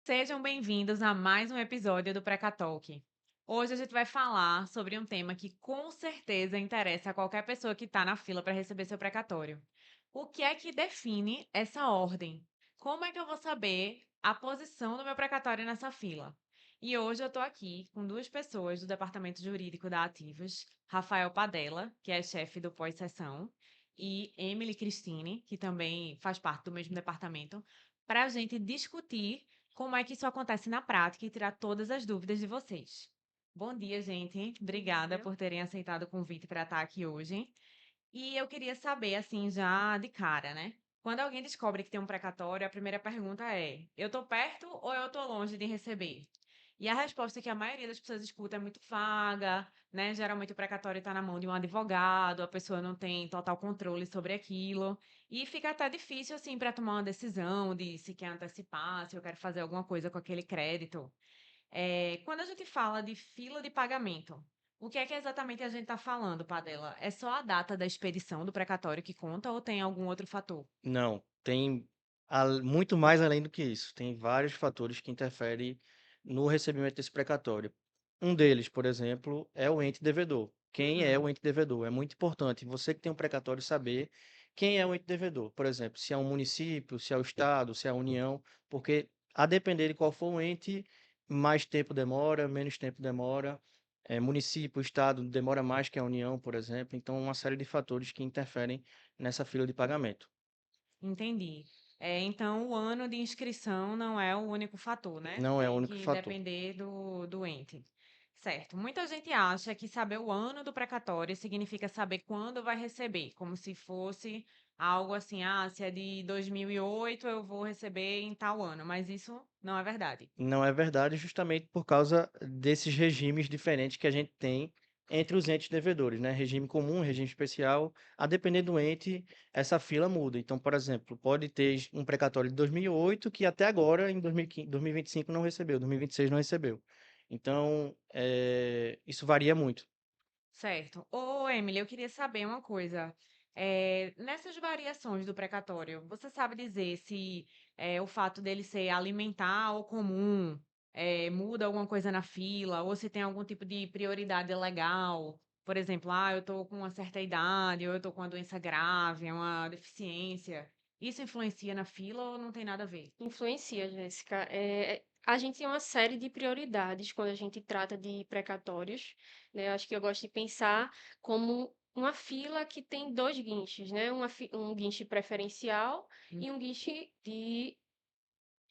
Sejam bem-vindos a mais um episódio do Precatalk. Hoje a gente vai falar sobre um tema que com certeza interessa a qualquer pessoa que está na fila para receber seu precatório. O que é que define essa ordem? Como é que eu vou saber a posição do meu precatório nessa fila? E hoje eu estou aqui com duas pessoas do Departamento Jurídico da Ativos, Rafael Padella, que é chefe do pós-sessão, e Emily Cristine, que também faz parte do mesmo departamento, para a gente discutir como é que isso acontece na prática e tirar todas as dúvidas de vocês. Bom dia, gente. Bom Obrigada dia. por terem aceitado o convite para estar aqui hoje. E eu queria saber, assim, já de cara, né? Quando alguém descobre que tem um precatório, a primeira pergunta é: eu tô perto ou eu tô longe de receber? E a resposta que a maioria das pessoas escuta é muito vaga, né? Geralmente o precatório está na mão de um advogado, a pessoa não tem total controle sobre aquilo. E fica até difícil, assim, para tomar uma decisão de se quer antecipar, se eu quero fazer alguma coisa com aquele crédito. Quando a gente fala de fila de pagamento, o que é que exatamente a gente está falando, Padela? É só a data da expedição do precatório que conta ou tem algum outro fator? Não, tem muito mais além do que isso. Tem vários fatores que interferem no recebimento desse precatório. Um deles, por exemplo, é o ente devedor. Quem é o Uhum. ente devedor? É muito importante você que tem um precatório saber quem é o ente devedor. Por exemplo, se é um município, se é o estado, se é a União, porque a depender de qual for o ente, mais tempo demora, menos tempo demora. Município, estado demora mais que a União, por exemplo. Então, uma série de fatores que interferem nessa fila de pagamento. Entendi. Então, o ano de inscrição não é o único fator, né? Não é o Tem único que fator. depender do ente. Certo. Muita gente acha que saber o ano do precatório significa saber quando vai receber, como se fosse algo assim, se é de 2008, eu vou receber em tal ano, mas isso não é verdade. Não é verdade justamente por causa desses regimes diferentes que a gente tem entre os entes devedores, né? Regime comum, regime especial. A depender do ente, essa fila muda. Então, por exemplo, pode ter um precatório de 2008 que até agora, em 2015, 2025, não recebeu, 2026 não recebeu. Então, isso varia muito. Certo. Ô, Emily, eu queria saber uma coisa. Nessas variações do precatório, você sabe dizer se o fato dele ser alimentar ou comum muda alguma coisa na fila, ou se tem algum tipo de prioridade legal? Por exemplo, eu estou com uma certa idade, ou eu estou com uma doença grave, uma deficiência. Isso influencia na fila ou não tem nada a ver? Influencia, Jéssica. A gente tem uma série de prioridades quando a gente trata de precatórios, né? Eu acho que eu gosto de pensar como uma fila que tem dois guinches, né? Um guinche preferencial Hum. e um guinche de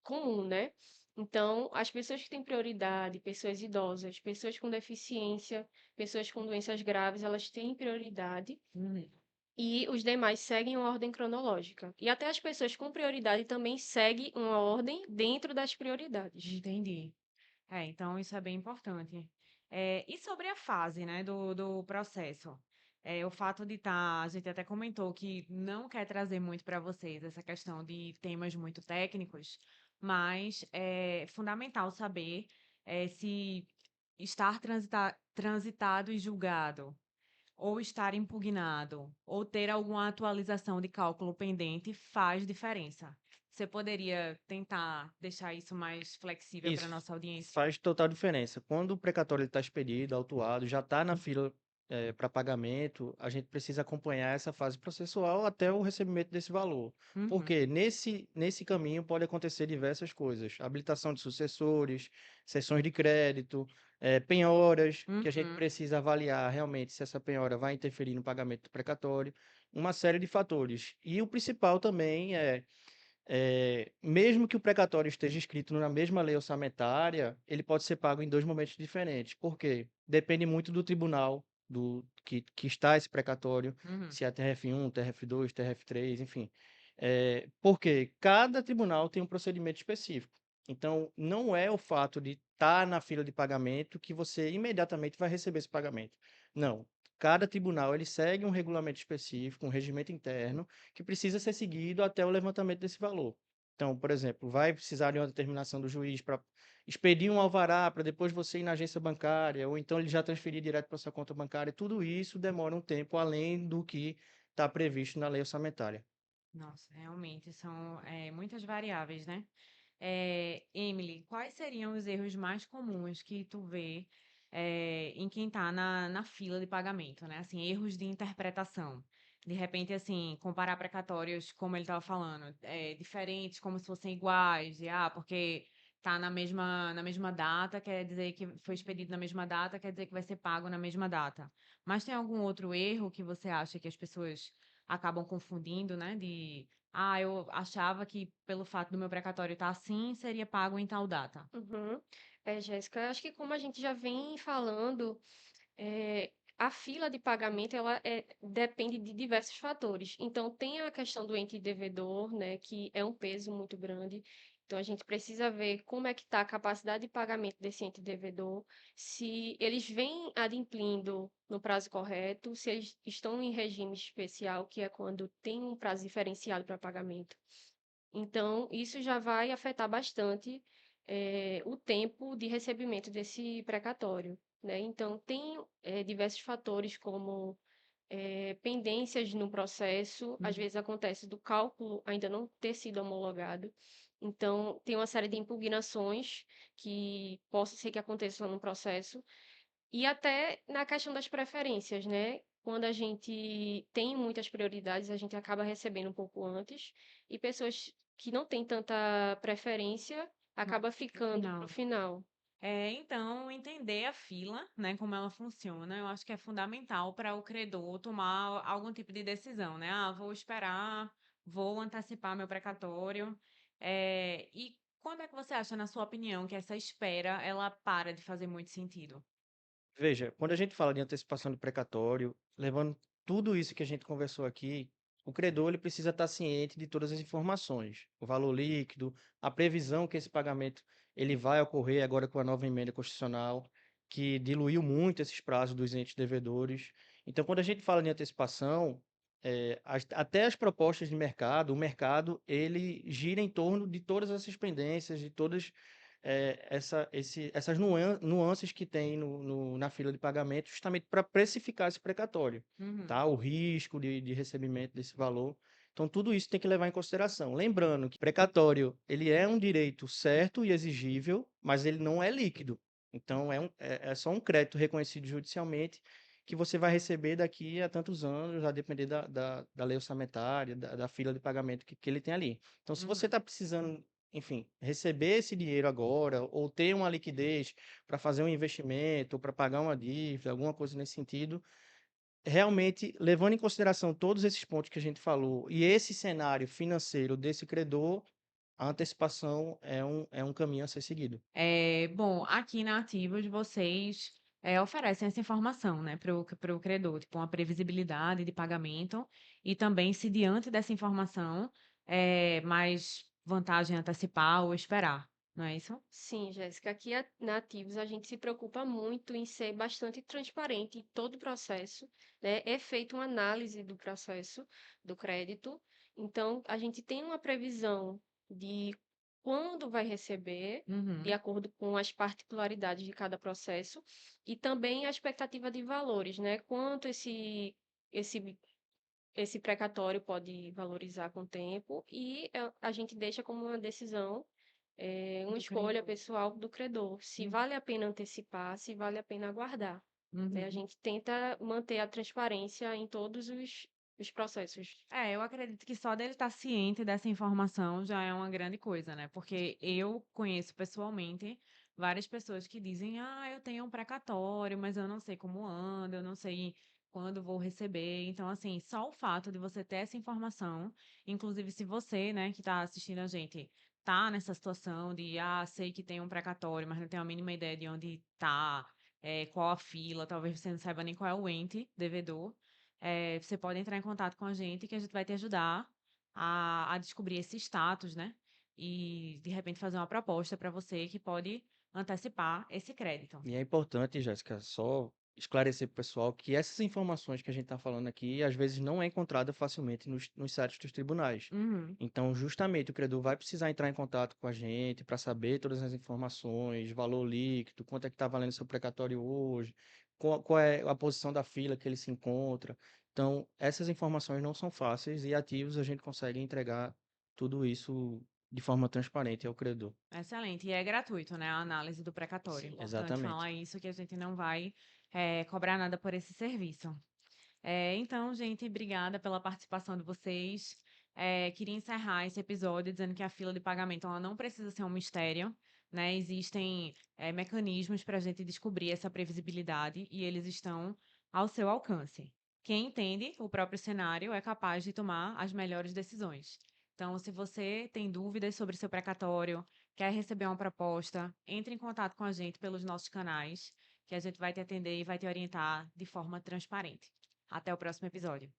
comum, né? Então, as pessoas que têm prioridade, pessoas idosas, pessoas com deficiência, pessoas com doenças graves, elas têm prioridade Uhum. e os demais seguem uma ordem cronológica. E até as pessoas com prioridade também seguem uma ordem dentro das prioridades. Entendi. Então isso é bem importante. E sobre a fase, né, do processo? O fato de estar, a gente até comentou que não quer trazer muito para vocês essa questão de temas muito técnicos, mas é fundamental saber se estar transitado e julgado, ou estar impugnado, ou ter alguma atualização de cálculo pendente faz diferença. Você poderia tentar deixar isso mais flexível para Isso nossa audiência? faz total diferença. Quando o precatório está expedido, autuado, já está na fila para pagamento, a gente precisa acompanhar essa fase processual até o recebimento desse valor. Uhum, Porque nesse caminho pode acontecer diversas coisas: habilitação de sucessores, cessões de crédito, penhoras, que a gente uhum. precisa avaliar realmente se essa penhora vai interferir no pagamento do precatório, uma série de fatores. E o principal também mesmo que o precatório esteja escrito na mesma lei orçamentária, ele pode ser pago em dois momentos diferentes. Por quê? Depende muito do tribunal que está esse precatório, Uhum. se é TRF1, TRF2, TRF3, enfim. Porque cada tribunal tem um procedimento específico. Então, não é o fato de estar na fila de pagamento que você imediatamente vai receber esse pagamento. Não. Cada tribunal ele segue um regulamento específico, um regimento interno, que precisa ser seguido até o levantamento desse valor. Então, por exemplo, vai precisar de uma determinação do juiz para expedir um alvará para depois você ir na agência bancária, ou então ele já transferir direto para sua conta bancária. Tudo isso demora um tempo além do que está previsto na lei orçamentária. Nossa, realmente são muitas variáveis, né? Emily, quais seriam os erros mais comuns que tu vê em quem está na fila de pagamento, né? Assim, erros de interpretação. De repente, assim, comparar precatórios, como ele estava falando, diferentes, como se fossem iguais, porque tá na mesma data, quer dizer que foi expedido na mesma data, quer dizer que vai ser pago na mesma data. Mas tem algum outro erro que você acha que as pessoas acabam confundindo, né? Eu achava que pelo fato do meu precatório estar assim, seria pago em tal data. Uhum. Jéssica, eu acho que como a gente já vem falando, a fila de pagamento ela depende de diversos fatores. Então, tem a questão do ente devedor, né, que é um peso muito grande. Então, a gente precisa ver como é que está a capacidade de pagamento desse ente devedor, se eles vêm adimplindo no prazo correto, se eles estão em regime especial, que é quando tem um prazo diferenciado para pagamento. Então, isso já vai afetar bastante o tempo de recebimento desse precatório, né? Então, tem diversos fatores como pendências no processo, às Uhum. vezes acontece do cálculo ainda não ter sido homologado. Então, tem uma série de impugnações que possa ser que aconteçam no processo, e até na questão das preferências, né? Quando a gente tem muitas prioridades, a gente acaba recebendo um pouco antes, e pessoas que não têm tanta preferência Mas acaba no ficando para o final. final. Então, entender a fila, né, como ela funciona, eu acho que é fundamental para o credor tomar algum tipo de decisão, né? Vou esperar, vou antecipar meu precatório. E quando é que você acha, na sua opinião, que essa espera ela para de fazer muito sentido? Veja, quando a gente fala de antecipação de precatório, levando tudo isso que a gente conversou aqui, o credor ele precisa estar ciente de todas as informações, o valor líquido, a previsão que esse pagamento ele vai ocorrer agora com a nova emenda constitucional, que diluiu muito esses prazos dos entes devedores. Então, quando a gente fala de antecipação, até as propostas de mercado, o mercado ele gira em torno de todas essas pendências, de todas essas nuances que tem na fila de pagamento, justamente para precificar esse precatório, Uhum, tá? O risco de recebimento desse valor. Então, tudo isso tem que levar em consideração. Lembrando que precatório, ele é um direito certo e exigível, mas ele não é líquido. Então, é só um crédito reconhecido judicialmente que você vai receber daqui a tantos anos, a depender da lei orçamentária, da fila de pagamento que ele tem ali. Então, se você uhum. está precisando, enfim, receber esse dinheiro agora, ou ter uma liquidez para fazer um investimento, ou para pagar uma dívida, alguma coisa nesse sentido, realmente, levando em consideração todos esses pontos que a gente falou, e esse cenário financeiro desse credor, a antecipação é um caminho a ser seguido. Bom, aqui na Ativos vocês oferecem essa informação, né, para o credor, tipo uma previsibilidade de pagamento e também se diante dessa informação é mais vantagem antecipar ou esperar, não é isso? Sim, Jéssica, aqui na Ativos a gente se preocupa muito em ser bastante transparente em todo o processo, né? É feita uma análise do processo do crédito, então a gente tem uma previsão de quando vai receber, de Uhum, acordo com as particularidades de cada processo, e também a expectativa de valores, né? Quanto esse, esse precatório pode valorizar com o tempo, e a gente deixa como uma decisão uma do escolha credor. pessoal do credor, se Uhum, vale a pena antecipar, se vale a pena aguardar, né? A uhum. gente tenta manter a transparência em todos os processos. Eu acredito que só dele estar ciente dessa informação já é uma grande coisa, né? Porque eu conheço pessoalmente várias pessoas que dizem: eu tenho um precatório, mas eu não sei como anda, eu não sei quando vou receber. Então, assim, só o fato de você ter essa informação, inclusive se você, né, que está assistindo a gente, tá nessa situação de, sei que tem um precatório, mas não tenho a mínima ideia de onde tá, qual a fila, talvez você não saiba nem qual é o ente devedor. Você pode entrar em contato com a gente que a gente vai te ajudar a descobrir esse status, né? E de repente fazer uma proposta para você que pode antecipar esse crédito. E é importante, Jéssica, só esclarecer para o pessoal que essas informações que a gente está falando aqui, às vezes não é encontrada facilmente nos sites dos tribunais. Uhum, Então, justamente, o credor vai precisar entrar em contato com a gente para saber todas as informações, valor líquido, quanto é que está valendo seu precatório hoje, qual é a posição da fila que ele se encontra. Então, essas informações não são fáceis e ativos a gente consegue entregar tudo isso de forma transparente ao credor. Excelente. E é gratuito, né, a análise do precatório. Sim. Importante Exatamente. falar isso, que a gente não vai cobrar nada por esse serviço. Então, gente, obrigada pela participação de vocês. Queria encerrar esse episódio dizendo que a fila de pagamento ela não precisa ser um mistério, né? Existem mecanismos para a gente descobrir essa previsibilidade e eles estão ao seu alcance. Quem entende o próprio cenário é capaz de tomar as melhores decisões. Então, se você tem dúvidas sobre seu precatório, quer receber uma proposta, entre em contato com a gente pelos nossos canais, que a gente vai te atender e vai te orientar de forma transparente. Até o próximo episódio.